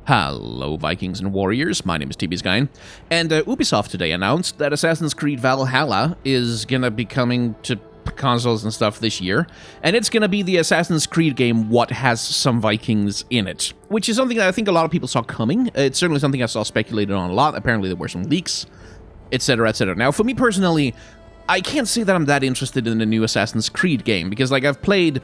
Hello, Vikings and Warriors. My name is TBSky, and Ubisoft today announced that Assassin's Creed Valhalla is gonna be coming to consoles and stuff this year, and it's gonna be the Assassin's Creed game what has some Vikings in it, which is something that I think a lot of people saw coming. It's certainly something I saw speculated on a lot. Apparently there were some leaks, etc., etc. Now, for me personally, I can't say that I'm that interested in the new Assassin's Creed game, because I've played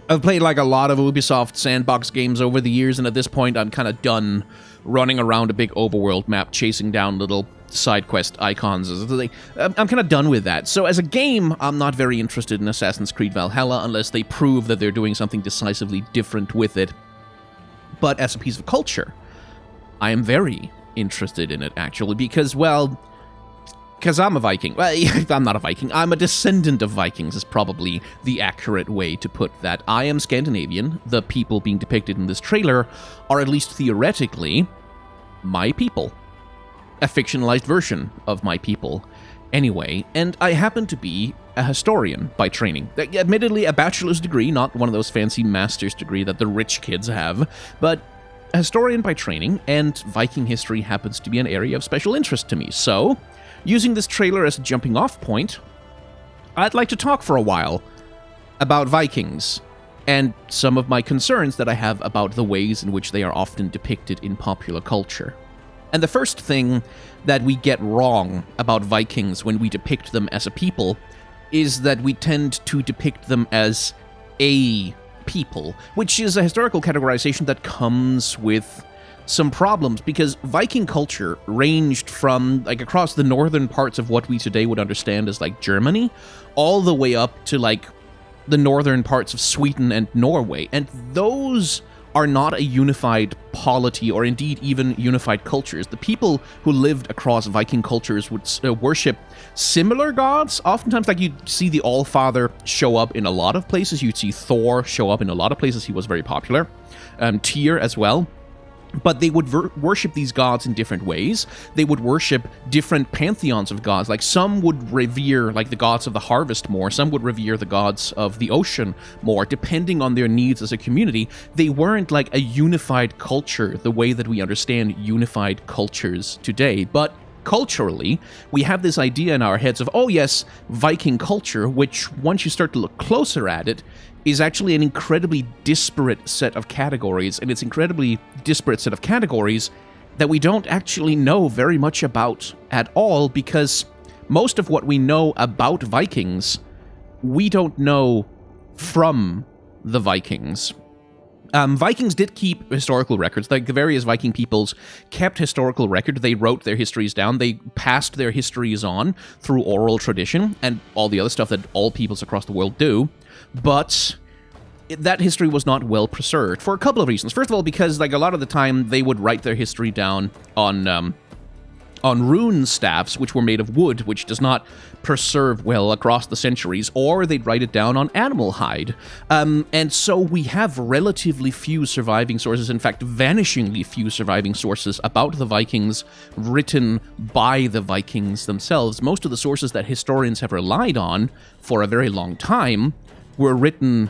like a lot of Ubisoft sandbox games over the years, and at this point I'm kind of done running around a big overworld map chasing down little side quest icons. I'm kind of done with that. So as a game, I'm not very interested in Assassin's Creed Valhalla unless they prove that they're doing something decisively different with it. But as a piece of culture, I am very interested in it, actually, because, well, because I'm a Viking. Well, I'm not a Viking. I'm a descendant of Vikings is probably the accurate way to put that. I am Scandinavian. The people being depicted in this trailer are, at least theoretically, my people. A fictionalized version of my people. Anyway, and I happen to be a historian by training. Admittedly, a bachelor's degree, not one of those fancy master's degree that the rich kids have, but a historian by training, and Viking history happens to be an area of special interest to me. So, using this trailer as a jumping-off point, I'd like to talk for a while about Vikings and some of my concerns that I have about the ways in which they are often depicted in popular culture. And the first thing that we get wrong about Vikings when we depict them as a people is that we tend to depict them as a people, which is a historical categorization that comes with some problems, because Viking culture ranged from, across the northern parts of what we today would understand as, Germany, all the way up to, the northern parts of Sweden and Norway, and those are not a unified polity, or indeed even unified cultures. The people who lived across Viking cultures would worship similar gods. Oftentimes, you'd see the Allfather show up in a lot of places. You'd see Thor show up in a lot of places. He was very popular. Tyr as well. But they would worship these gods in different ways. They would worship different pantheons of gods. Some would revere, the gods of the harvest more. Some would revere the gods of the ocean more, depending on their needs as a community. They weren't a unified culture the way that we understand unified cultures today. But culturally, we have this idea in our heads of, oh yes, Viking culture, which, once you start to look closer at it, is actually an incredibly disparate set of categories, and it's incredibly disparate set of categories that we don't actually know very much about at all, because most of what we know about Vikings, we don't know from the Vikings. Vikings did keep historical records. The various Viking peoples kept historical record. They wrote their histories down. They passed their histories on through oral tradition and all the other stuff that all peoples across the world do. But that history was not well preserved for a couple of reasons. First of all, because a lot of the time they would write their history down on rune staffs, which were made of wood, which does not preserve well across the centuries, or they'd write it down on animal hide. And so we have relatively few surviving sources, in fact, vanishingly few surviving sources about the Vikings written by the Vikings themselves. Most of the sources that historians have relied on for a very long time were written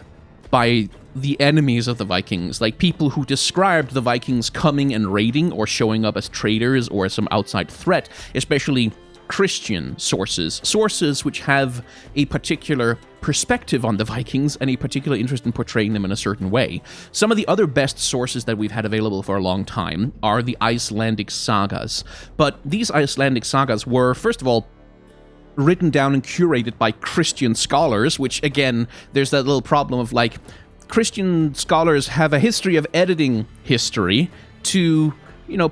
by the enemies of the Vikings, people who described the Vikings coming and raiding or showing up as traders or as some outside threat, especially Christian sources which have a particular perspective on the Vikings and a particular interest in portraying them in a certain way. Some of the other best sources that we've had available for a long time are the Icelandic Sagas, but these Icelandic Sagas were, first of all, written down and curated by Christian scholars, which, again, there's that little problem of, Christian scholars have a history of editing history to,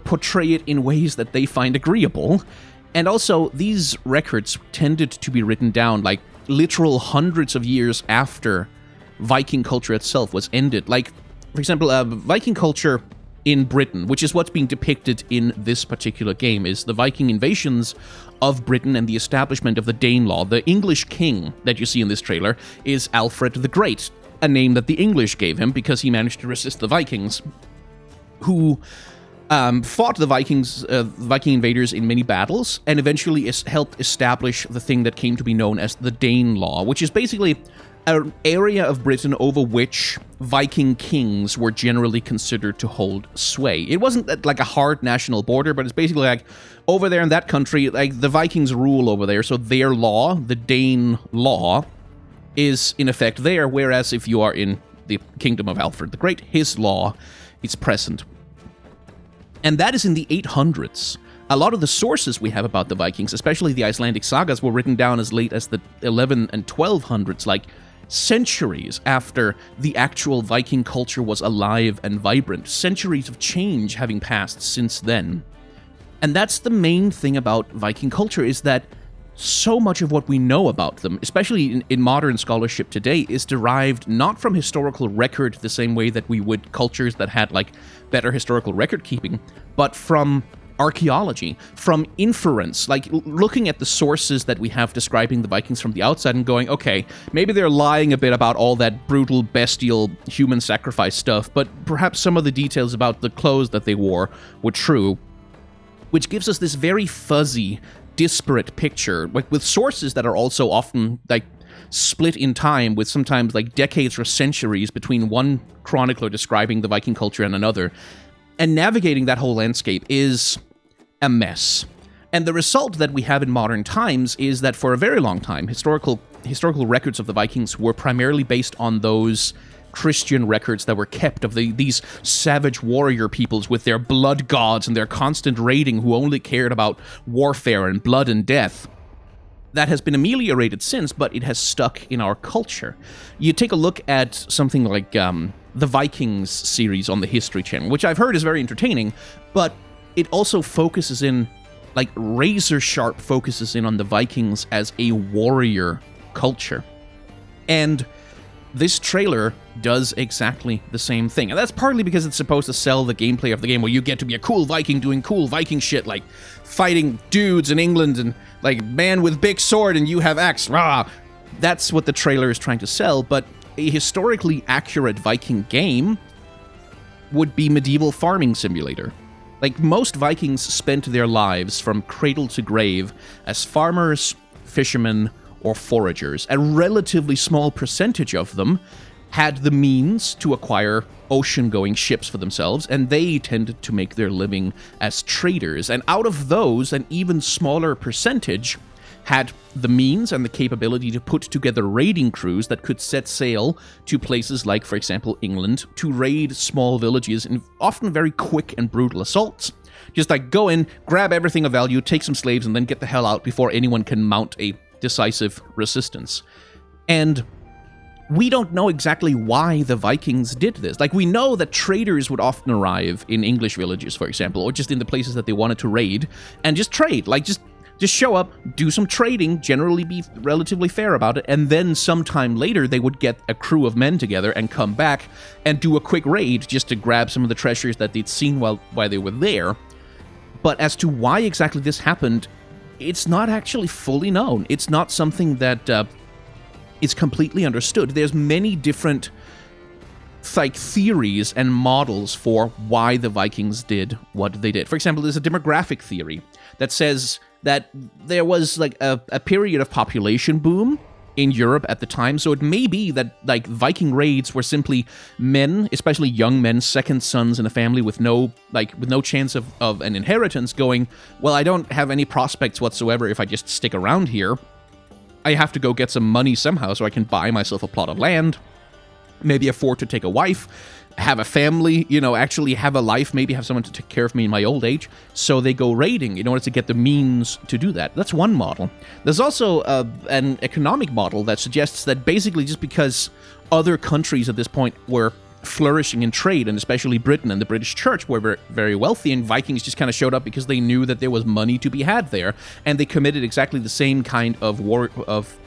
portray it in ways that they find agreeable. And also, these records tended to be written down, literal hundreds of years after Viking culture itself was ended. For example, Viking culture in Britain, which is what's being depicted in this particular game, is the Viking invasions of Britain and the establishment of the Danelaw. The English king that you see in this trailer is Alfred the Great, a name that the English gave him because he managed to resist the Vikings, who fought the Viking invaders in many battles, and eventually helped establish the thing that came to be known as the Danelaw, which is basically an area of Britain over which Viking kings were generally considered to hold sway. It wasn't like a hard national border, but it's basically like over there in that country, like the Vikings rule over there, so their law, the Dane law, is in effect there, whereas if you are in the kingdom of Alfred the Great, his law is present. And that is in the 800s. A lot of the sources we have about the Vikings, especially the Icelandic Sagas, were written down as late as the 11 and 1200s, like centuries after the actual Viking culture was alive and vibrant. Centuries of change having passed since then. And that's the main thing about Viking culture, is that so much of what we know about them, especially in modern scholarship today, is derived not from historical record the same way that we would cultures that had like better historical record keeping, but from archaeology, from inference, like looking at the sources that we have describing the Vikings from the outside and going, okay, maybe they're lying a bit about all that brutal, bestial, human sacrifice stuff, but perhaps some of the details about the clothes that they wore were true, which gives us this very fuzzy, disparate picture, like with sources that are also often like split in time, with sometimes like decades or centuries between one chronicler describing the Viking culture and another. And navigating that whole landscape is a mess. And the result that we have in modern times is that for a very long time, historical records of the Vikings were primarily based on those Christian records that were kept of these savage warrior peoples with their blood gods and their constant raiding, who only cared about warfare and blood and death. That has been ameliorated since, but it has stuck in our culture. You take a look at something like the Vikings series on the History Channel, which I've heard is very entertaining, but it also focuses in, like razor-sharp focuses in on the Vikings as a warrior culture. And this trailer does exactly the same thing. And that's partly because it's supposed to sell the gameplay of the game, where you get to be a cool Viking doing cool Viking shit, like fighting dudes in England and like man with big sword and you have axe. Rah! That's what the trailer is trying to sell, but a historically accurate Viking game would be medieval farming simulator. Like, most Vikings spent their lives from cradle to grave as farmers, fishermen, or foragers. A relatively small percentage of them had the means to acquire ocean-going ships for themselves, and they tended to make their living as traders. And out of those, an even smaller percentage had the means and the capability to put together raiding crews that could set sail to places like, for example, England, to raid small villages in often very quick and brutal assaults. Just like go in, grab everything of value, take some slaves, and then get the hell out before anyone can mount a decisive resistance. And we don't know exactly why the Vikings did this. Like, we know that traders would often arrive in English villages, for example, or just in the places that they wanted to raid, and just trade. Like, just show up, do some trading, generally be relatively fair about it, and then sometime later they would get a crew of men together and come back and do a quick raid just to grab some of the treasures that they'd seen while they were there. But as to why exactly this happened, it's not actually fully known. It's not something that is completely understood. There's many different theories and models for why the Vikings did what they did. For example, there's a demographic theory that says that there was like a period of population boom in Europe at the time, so it may be that like Viking raids were simply men, especially young men, second sons in a family with no chance of an inheritance, going, well, I don't have any prospects whatsoever if I just stick around here. I have to go get some money somehow so I can buy myself a plot of land, maybe afford to take a wife, have a family, actually have a life, maybe have someone to take care of me in my old age. So they go raiding in order to get the means to do that. That's one model. There's also an economic model that suggests that basically just because other countries at this point were flourishing in trade, and especially Britain and the British Church were very, very wealthy, and Vikings just kind of showed up because they knew that there was money to be had there, and they committed exactly the same kind of war of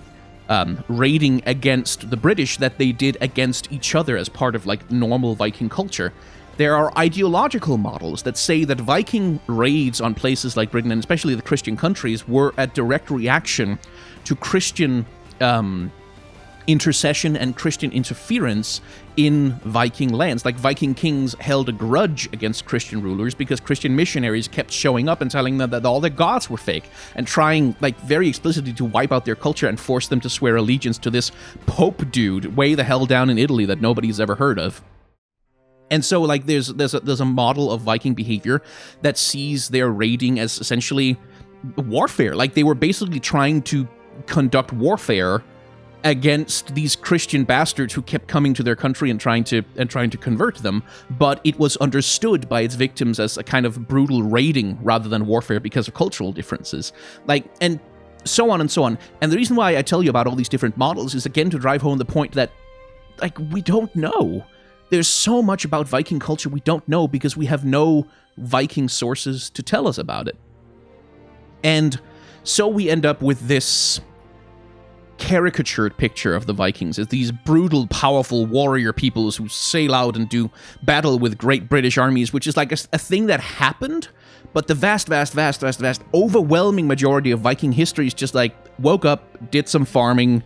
raiding against the British that they did against each other as part of like normal Viking culture. There are ideological models that say that Viking raids on places like Britain, and especially the Christian countries, were a direct reaction to Christian intercession and Christian interference in Viking lands. Like, Viking kings held a grudge against Christian rulers because Christian missionaries kept showing up and telling them that all their gods were fake, and trying, like, very explicitly to wipe out their culture and force them to swear allegiance to this Pope dude way the hell down in Italy that nobody's ever heard of. And so, like, there's a model of Viking behavior that sees their raiding as essentially warfare. Like, they were basically trying to conduct warfare against these Christian bastards who kept coming to their country and trying to convert them, but it was understood by its victims as a kind of brutal raiding rather than warfare because of cultural differences. Like, and so on and so on. And the reason why I tell you about all these different models is, again, to drive home the point that, like, we don't know. There's so much about Viking culture we don't know because we have no Viking sources to tell us about it. And so we end up with this caricatured picture of the Vikings as these brutal, powerful warrior peoples who sail out and do battle with great British armies, which is like a thing that happened, but the vast, overwhelming majority of Viking history is just like, woke up, did some farming,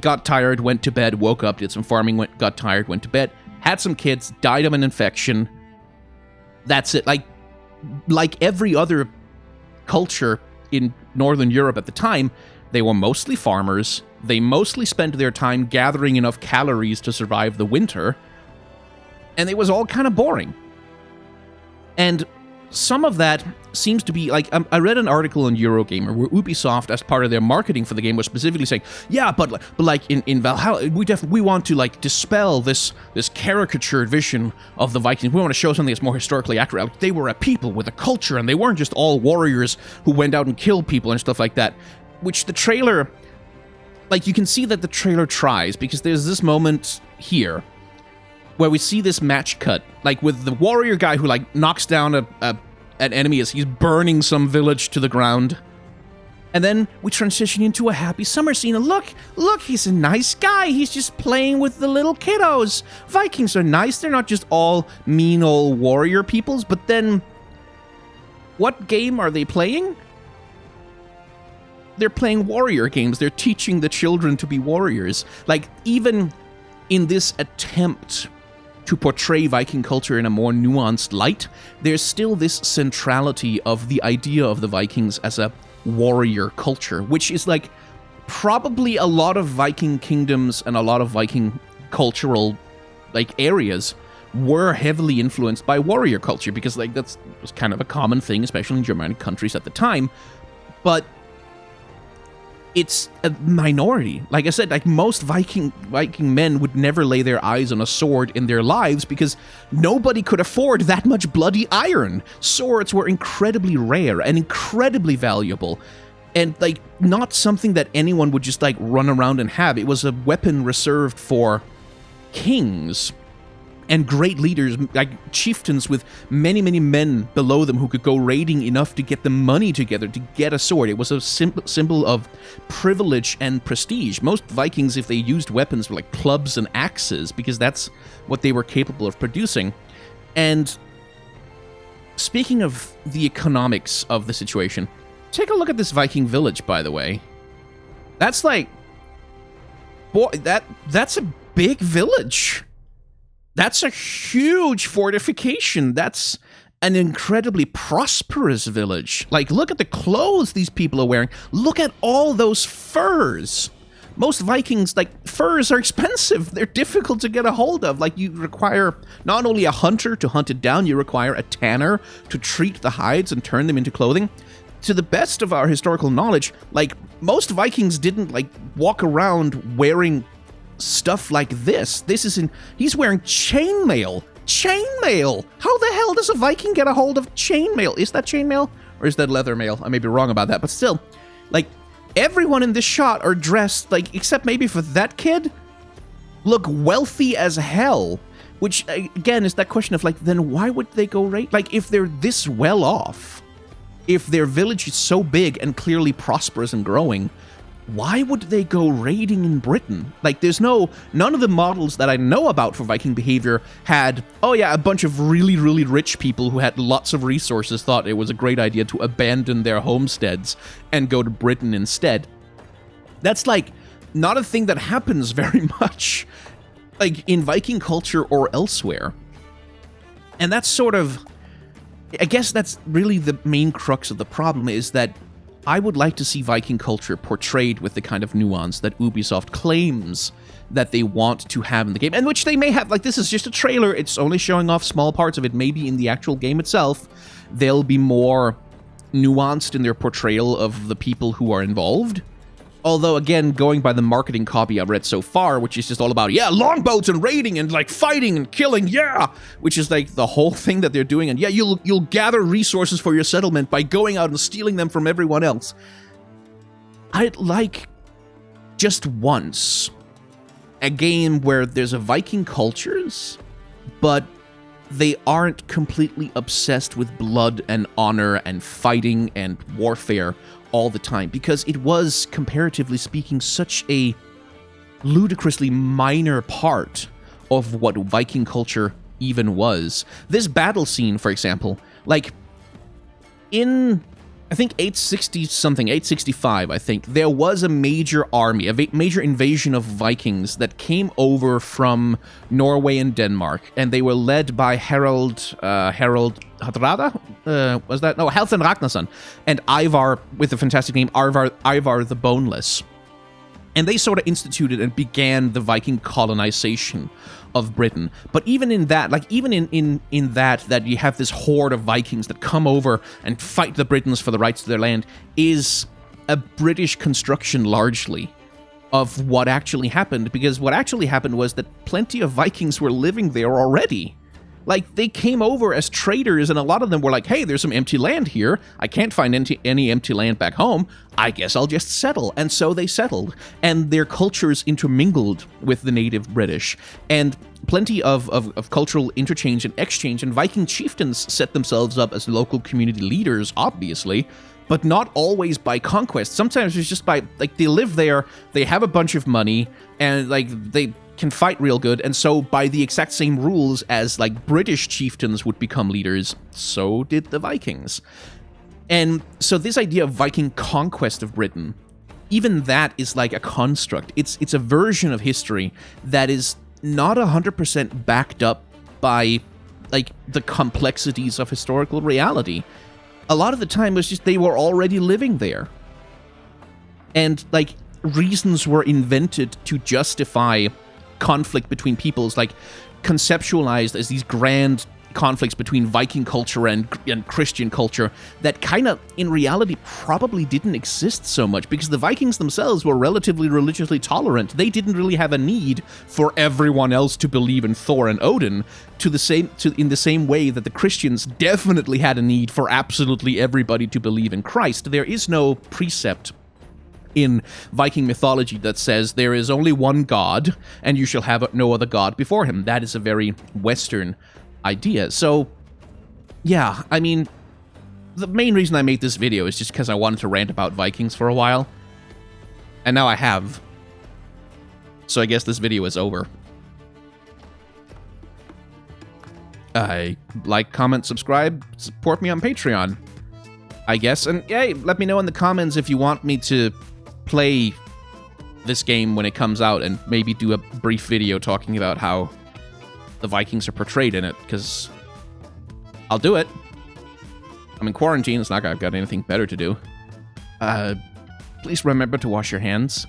got tired, went to bed, woke up, did some farming, got tired, went to bed, had some kids, died of an infection. That's it. Like every other culture in Northern Europe at the time, they were mostly farmers. They mostly spent their time gathering enough calories to survive the winter. And it was all kind of boring. And some of that seems to be, like, I read an article on Eurogamer where Ubisoft, as part of their marketing for the game, was specifically saying, yeah, but like in Valhalla, we want to, like, dispel this caricatured vision of the Vikings. We want to show something that's more historically accurate. Like, they were a people with a culture, and they weren't just all warriors who went out and killed people and stuff like that. Which the trailer, like, you can see that the trailer tries, because there's this moment here where we see this match cut, like, with the warrior guy who, like, knocks down an enemy as he's burning some village to the ground. And then we transition into a happy summer scene. And look, he's a nice guy. He's just playing with the little kiddos. Vikings are nice. They're not just all mean old warrior peoples. But then, what game are they playing? They're playing warrior games. They're teaching the children to be warriors. Like, even in this attempt to portray Viking culture in a more nuanced light, there's still this centrality of the idea of the Vikings as a warrior culture, which is, like, probably a lot of Viking kingdoms and a lot of Viking cultural, like, areas were heavily influenced by warrior culture, because, like, that was kind of a common thing, especially in Germanic countries at the time. But it's a minority. Like I said, like, most Viking men would never lay their eyes on a sword in their lives because nobody could afford that much bloody iron. Swords were incredibly rare and incredibly valuable, and, like, not something that anyone would just, like, run around and have. It was a weapon reserved for kings and great leaders, like chieftains with many, many men below them who could go raiding enough to get the money together to get a sword. It was a symbol of privilege and prestige. Most Vikings, if they used weapons, were like clubs and axes, because that's what they were capable of producing. And speaking of the economics of the situation, take a look at this Viking village, by the way. That's like, boy, that's a big village. That's a huge fortification. That's an incredibly prosperous village. Like, look at the clothes these people are wearing. Look at all those furs. Most Vikings, like, furs are expensive. They're difficult to get a hold of. Like, you require not only a hunter to hunt it down, you require a tanner to treat the hides and turn them into clothing. To the best of our historical knowledge, like, most Vikings didn't, like, walk around wearing stuff like this. He's wearing chainmail. Chainmail! How the hell does a Viking get a hold of chainmail? Is that chainmail? Or is that leather mail? I may be wrong about that, but still, like, everyone in this shot are dressed, like, except maybe for that kid, look wealthy as hell. Which, again, is that question of, like, then why would they go raid? Like, if they're this well off, if their village is so big and clearly prosperous and growing, why would they go raiding in Britain? Like, none of the models that I know about for Viking behavior had, oh yeah, a bunch of really, really rich people who had lots of resources thought it was a great idea to abandon their homesteads and go to Britain instead. That's like not a thing that happens very much, like, in Viking culture or elsewhere. And that's sort of... I guess that's really the main crux of the problem, is that I would like to see Viking culture portrayed with the kind of nuance that Ubisoft claims that they want to have in the game, and which they may have. Like, this is just a trailer, it's only showing off small parts of it. Maybe in the actual game itself, they'll be more nuanced in their portrayal of the people who are involved. Although, again, going by the marketing copy I've read so far, which is just all about, yeah, longboats and raiding and, like, fighting and killing, yeah! Which is, like, the whole thing that they're doing. And, yeah, you'll gather resources for your settlement by going out and stealing them from everyone else. I'd like, just once, a game where there's a Viking cultures, but they aren't completely obsessed with blood and honor and fighting and warfare all the time, because it was, comparatively speaking, such a ludicrously minor part of what Viking culture even was. This battle scene, for example, like, in, I think, 860-something, 865, I think, there was a major army, a major invasion of Vikings that came over from Norway and Denmark, and they were led by Harald Hardrada? Was that? No, Halfdan Ragnarsson, and Ivar, with the fantastic name Ivar the Boneless. And they sort of instituted and began the Viking colonization of Britain. But even in that, like, even in that you have this horde of Vikings that come over and fight the Britons for the rights to their land, is a British construction largely of what actually happened, because what actually happened was that plenty of Vikings were living there already. Like, they came over as traders, and a lot of them were like, hey, there's some empty land here. I can't find any empty land back home. I guess I'll just settle. And so they settled. And their cultures intermingled with the native British. And plenty of cultural interchange and exchange, and Viking chieftains set themselves up as local community leaders, obviously, but not always by conquest. Sometimes it's just by, like, they live there, they have a bunch of money, and, like, they can fight real good, and so by the exact same rules as, like, British chieftains would become leaders, so did the Vikings. And so this idea of Viking conquest of Britain, even that is like a construct. It's a version of history that is not 100% backed up by, like, the complexities of historical reality. A lot of the time it was just they were already living there. And, like, reasons were invented to justify conflict between peoples, like, conceptualized as these grand conflicts between Viking culture and Christian culture that kind of, in reality, probably didn't exist so much, because the Vikings themselves were relatively religiously tolerant. They didn't really have a need for everyone else to believe in Thor and Odin in the same way that the Christians definitely had a need for absolutely everybody to believe in Christ. There is no precept in Viking mythology that says there is only one god and you shall have no other god before him. That is a very Western idea. So, yeah, I mean, the main reason I made this video is just because I wanted to rant about Vikings for a while. And now I have. So I guess this video is over. Like, comment, subscribe, support me on Patreon, I guess. And, hey, let me know in the comments if you want me to play this game when it comes out and maybe do a brief video talking about how the Vikings are portrayed in it, because I'll do it. I'm in quarantine. It's not like I've got anything better to do. Please remember to wash your hands.